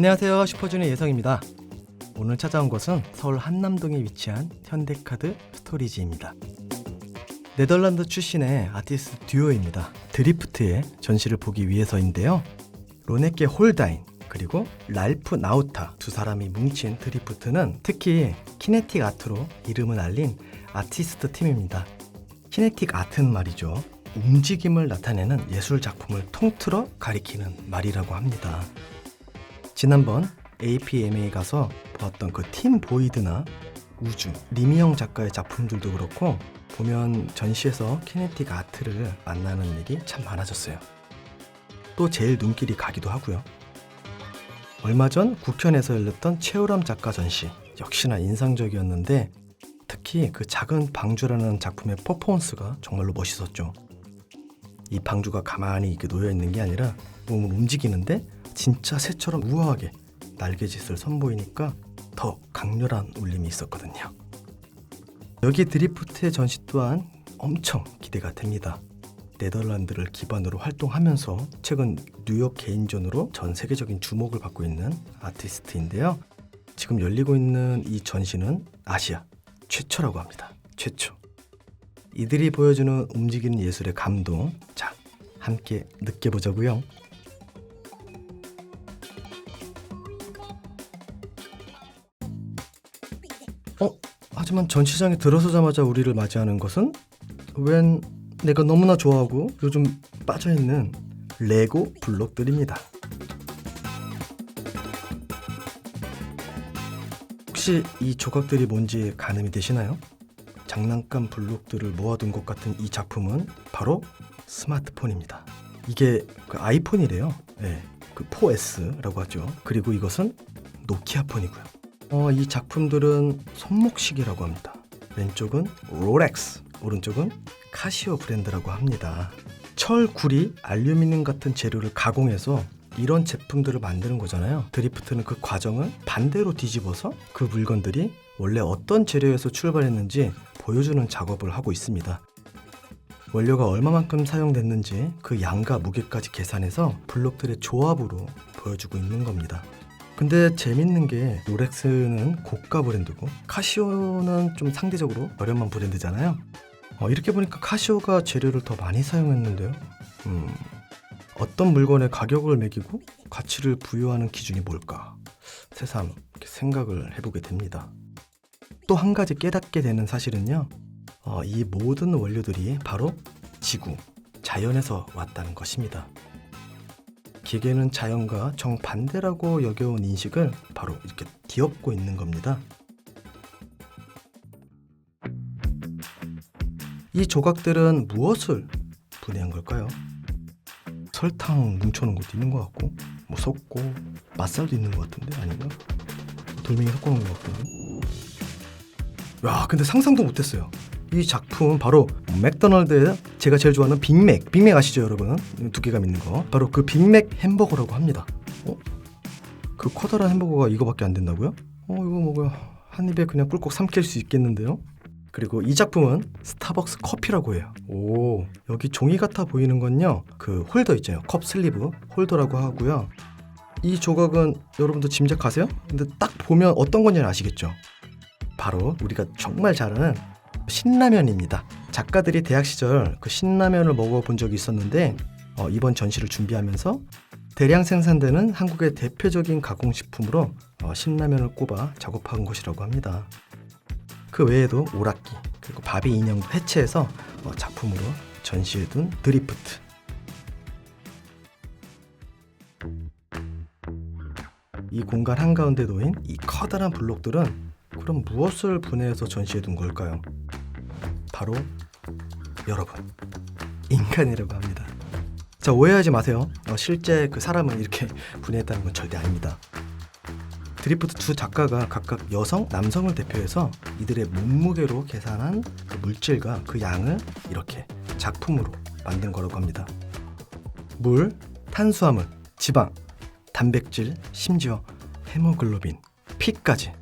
안녕하세요, 슈퍼주니어 예성입니다. 오늘 찾아온 곳은 서울 한남동에 위치한 현대카드 스토리지입니다. 네덜란드 출신의 아티스트 듀오입니다. 드리프트의 전시를 보기 위해서인데요. 로네케 홀다인 그리고 랄프 나우타 두 사람이 뭉친 드리프트는 특히 키네틱 아트로 이름을 알린 아티스트 팀입니다. 키네틱 아트는 말이죠, 움직임을 나타내는 예술 작품을 통틀어 가리키는 말이라고 합니다. 지난번 APMA에 가서 보았던 그 팀 보이드나 우주, 리미영 작가의 작품들도 그렇고 보면 전시에서 키네틱 아트를 만나는 일이 참 많아졌어요. 또 제일 눈길이 가기도 하고요. 얼마 전 국현에서 열렸던 최우람 작가 전시 역시나 인상적이었는데 특히 그 작은 방주라는 작품의 퍼포먼스가 정말로 멋있었죠. 이 방주가 가만히 이렇게 놓여있는 게 아니라 몸을 움직이는데 진짜 새처럼 우아하게 날개짓을 선보이니까 더 강렬한 울림이 있었거든요. 여기 드리프트의 전시 또한 엄청 기대가 됩니다. 네덜란드를 기반으로 활동하면서 최근 뉴욕 개인전으로 전 세계적인 주목을 받고 있는 아티스트인데요. 지금 열리고 있는 이 전시는 아시아 최초라고 합니다. 최초. 이들이 보여주는 움직이는 예술의 감동, 자, 함께 느껴보자고요. 하지만 전시장에 들어서자마자 우리를 맞이하는 것은 웬 내가 너무나 좋아하고 요즘 빠져있는 레고 블록들입니다. 혹시 이 조각들이 뭔지 가늠이 되시나요? 장난감 블록들을 모아둔 것 같은 이 작품은 바로 스마트폰입니다. 이게 그 아이폰이래요. 네, 그 4S라고 하죠. 그리고 이것은 노키아 폰이고요. 이 작품들은 손목시계라고 합니다. 왼쪽은 롤렉스, 오른쪽은 카시오 브랜드라고 합니다. 철, 구리, 알루미늄 같은 재료를 가공해서 이런 제품들을 만드는 거잖아요. 드리프트는 그 과정을 반대로 뒤집어서 그 물건들이 원래 어떤 재료에서 출발했는지 보여주는 작업을 하고 있습니다. 원료가 얼마만큼 사용됐는지 그 양과 무게까지 계산해서 블록들의 조합으로 보여주고 있는 겁니다. 근데 재밌는 게 롤렉스는 고가 브랜드고 카시오는 좀 상대적으로 저렴한 브랜드잖아요. 이렇게 보니까 카시오가 재료를 더 많이 사용했는데요. 어떤 물건의 가격을 매기고 가치를 부여하는 기준이 뭘까? 새삼 생각을 해보게 됩니다. 또 한 가지 깨닫게 되는 사실은요. 이 모든 원료들이 바로 지구, 자연에서 왔다는 것입니다. 기계는 자연과 정반대라고 여겨온 인식을 바로 이렇게 뒤엎고 있는 겁니다. 이 조각들은 무엇을 분해한 걸까요? 설탕 뭉쳐놓은 것도 있는 것 같고 뭐 섞고 맛살도 있는 것 같은데 아닌가? 돌멩이 섞어놓은 것 같은데. 야, 근데 상상도 못했어요. 이 작품 바로 맥도날드의 제가 제일 좋아하는 빅맥 아시죠 여러분? 두께감 있는 거 바로 그 빅맥 햄버거라고 합니다. 그 커다란 햄버거가 이거밖에 안 된다고요? 이거 뭐가 한 입에 그냥 꿀꺽 삼킬 수 있겠는데요? 그리고 이 작품은 스타벅스 커피라고 해요. 여기 종이 같아 보이는 건요, 그 홀더 있잖아요, 컵 슬리브 홀더라고 하고요. 이 조각은 여러분도 짐작하세요? 근데 딱 보면 어떤 건지 아시겠죠? 바로 우리가 정말 잘 아는 신라면입니다. 작가들이 대학 시절 그 신라면을 먹어본 적이 있었는데 이번 전시를 준비하면서 대량 생산되는 한국의 대표적인 가공식품으로 신라면을 꼽아 작업한 것이라고 합니다. 그 외에도 오락기 그리고 바비 인형도 해체해서 작품으로 전시해둔 드리프트. 이 공간 한가운데 놓인 이 커다란 블록들은 그럼 무엇을 분해해서 전시해둔 걸까요? 바로 여러분, 인간이라고 합니다. 자, 오해하지 마세요. 실제 그 사람은 이렇게 분해했다는 건 절대 아닙니다. 드리프트 두 작가가 각각 여성, 남성을 대표해서 이들의 몸무게로 계산한 그 물질과 그 양을 이렇게 작품으로 만든 거라고 합니다. 물, 탄수화물, 지방, 단백질, 심지어 헤모글로빈, 피까지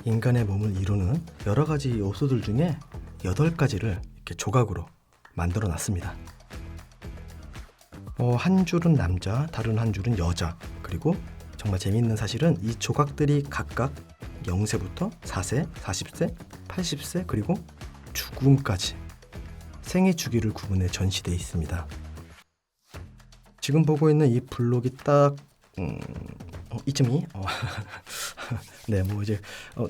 인간의 몸을 이루는 여러 가지 요소들 중에 8가지를 이렇게 조각으로 만들어 놨습니다. 한 줄은 남자, 다른 한 줄은 여자, 그리고 정말 재미있는 사실은 이 조각들이 각각 0세부터 4세, 40세, 80세 그리고 죽음까지 생애 주기를 구분해 전시되어 있습니다. 지금 보고 있는 이 블록이 딱 이쯤이 네, 뭐 이제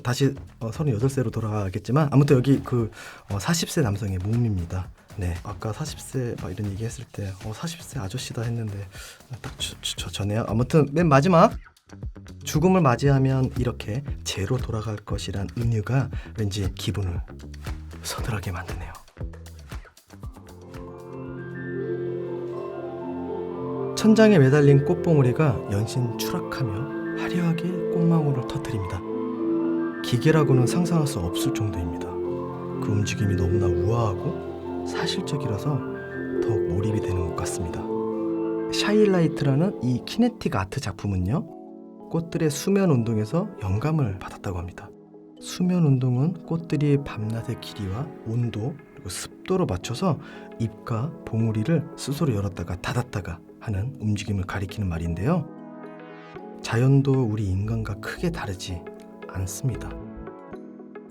다시 38세로 돌아가겠지만 아무튼 여기 그 40세 남성의 몸입니다. 네, 아까 40세 막 이런 얘기 했을 때 40세 아저씨다 했는데 딱 저네요. 아무튼 맨 마지막 죽음을 맞이하면 이렇게 제로 돌아갈 것이란 은유가 왠지 기분을 서늘하게 만드네요. 천장에 매달린 꽃봉오리가 연신 추락하며 화려하게 꽃망울을 터뜨립니다. 기계라고는 상상할 수 없을 정도입니다. 그 움직임이 너무나 우아하고 사실적이라서 더욱 몰입이 되는 것 같습니다. 샤일라이트라는 이 키네틱 아트 작품은요, 꽃들의 수면 운동에서 영감을 받았다고 합니다. 수면 운동은 꽃들이 밤낮의 길이와 온도 그리고 습도로 맞춰서 잎과 봉우리를 스스로 열었다가 닫았다가 하는 움직임을 가리키는 말인데요. 자연도 우리 인간과 크게 다르지 않습니다.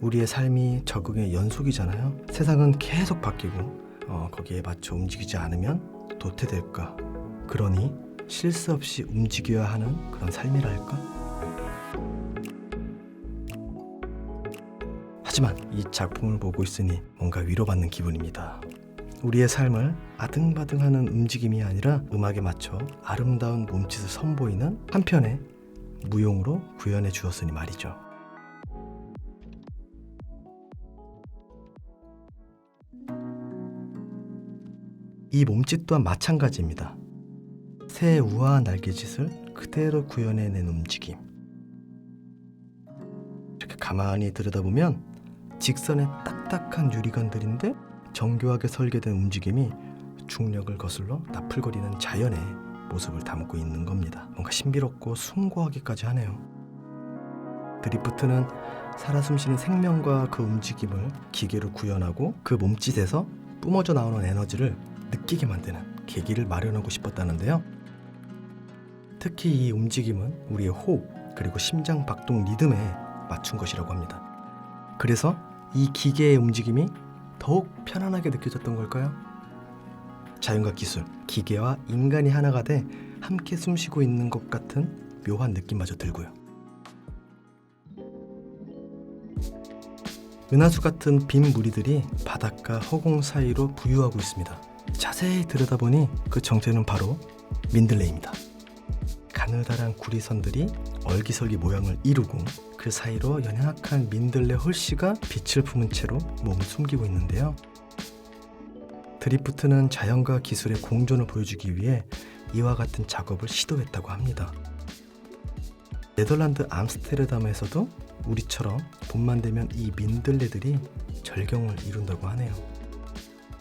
우리의 삶이 적응의 연속이잖아요. 세상은 계속 바뀌고 거기에 맞춰 움직이지 않으면 도태될까. 그러니 실수 없이 움직여야 하는 그런 삶이랄까. 하지만 이 작품을 보고 있으니 뭔가 위로받는 기분입니다. 우리의 삶을 아등바등하는 움직임이 아니라 음악에 맞춰 아름다운 몸짓을 선보이는 한편의 무용으로 구현해 주었으니 말이죠. 이 몸짓 또한 마찬가지입니다. 새의 우아한 날개짓을 그대로 구현해낸 움직임. 이렇게 가만히 들여다보면 직선의 딱딱한 유리관들인데 정교하게 설계된 움직임이 중력을 거슬러 나풀거리는 자연의 모습을 담고 있는 겁니다. 뭔가 신비롭고 숭고하기까지 하네요. 드리프트는 살아 숨쉬는 생명과 그 움직임을 기계로 구현하고 그 몸짓에서 뿜어져 나오는 에너지를 느끼게 만드는 계기를 마련하고 싶었다는데요. 특히 이 움직임은 우리의 호흡 그리고 심장 박동 리듬에 맞춘 것이라고 합니다. 그래서 이 기계의 움직임이 더욱 편안하게 느껴졌던 걸까요? 자연과 기술, 기계와 인간이 하나가 돼 함께 숨쉬고 있는 것 같은 묘한 느낌마저 들고요. 은하수 같은 빈 무리들이 바닷가 허공 사이로 부유하고 있습니다. 자세히 들여다보니 그 정체는 바로 민들레입니다. 가느다란 구리선들이 얼기설기 모양을 이루고 그 사이로 연약한 민들레 홀씨가 빛을 품은 채로 몸을 숨기고 있는데요. 드리프트는 자연과 기술의 공존을 보여주기 위해 이와 같은 작업을 시도했다고 합니다. 네덜란드 암스테르담에서도 우리처럼 봄만 되면 이 민들레들이 절경을 이룬다고 하네요.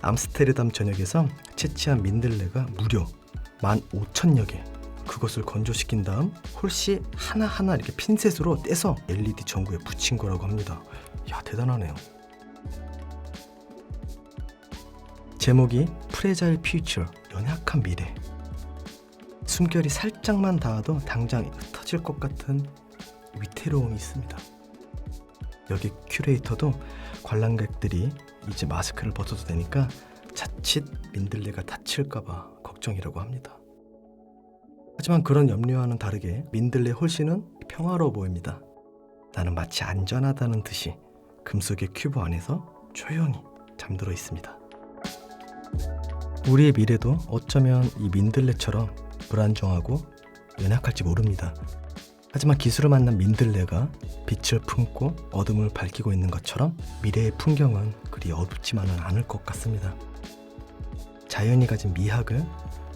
암스테르담 전역에서 채취한 민들레가 무려 15,000여 개. 그것을 건조시킨 다음 홀씨 하나하나 이렇게 핀셋으로 떼서 LED 전구에 붙인 거라고 합니다. 야, 대단하네요. 제목이 프레자일 퓨처, 연약한 미래. 숨결이 살짝만 닿아도 당장 흩어질 것 같은 위태로움이 있습니다. 여기 큐레이터도 관람객들이 이제 마스크를 벗어도 되니까 자칫 민들레가 다칠까봐 걱정이라고 합니다. 하지만 그런 염려와는 다르게 민들레 홀씨는 평화로워 보입니다. 나는 마치 안전하다는 듯이 금속의 큐브 안에서 조용히 잠들어 있습니다. 우리의 미래도 어쩌면 이 민들레처럼 불안정하고 연약할지 모릅니다. 하지만 기술을 만난 민들레가 빛을 품고 어둠을 밝히고 있는 것처럼 미래의 풍경은 그리 어둡지만은 않을 것 같습니다. 자연이 가진 미학을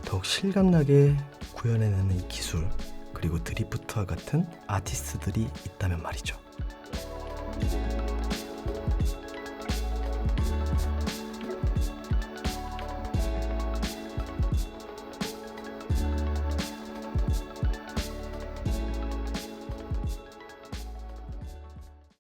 더욱 실감나게 구현해내는 이 기술, 그리고 드리프트와 같은 아티스트들이 있다면 말이죠.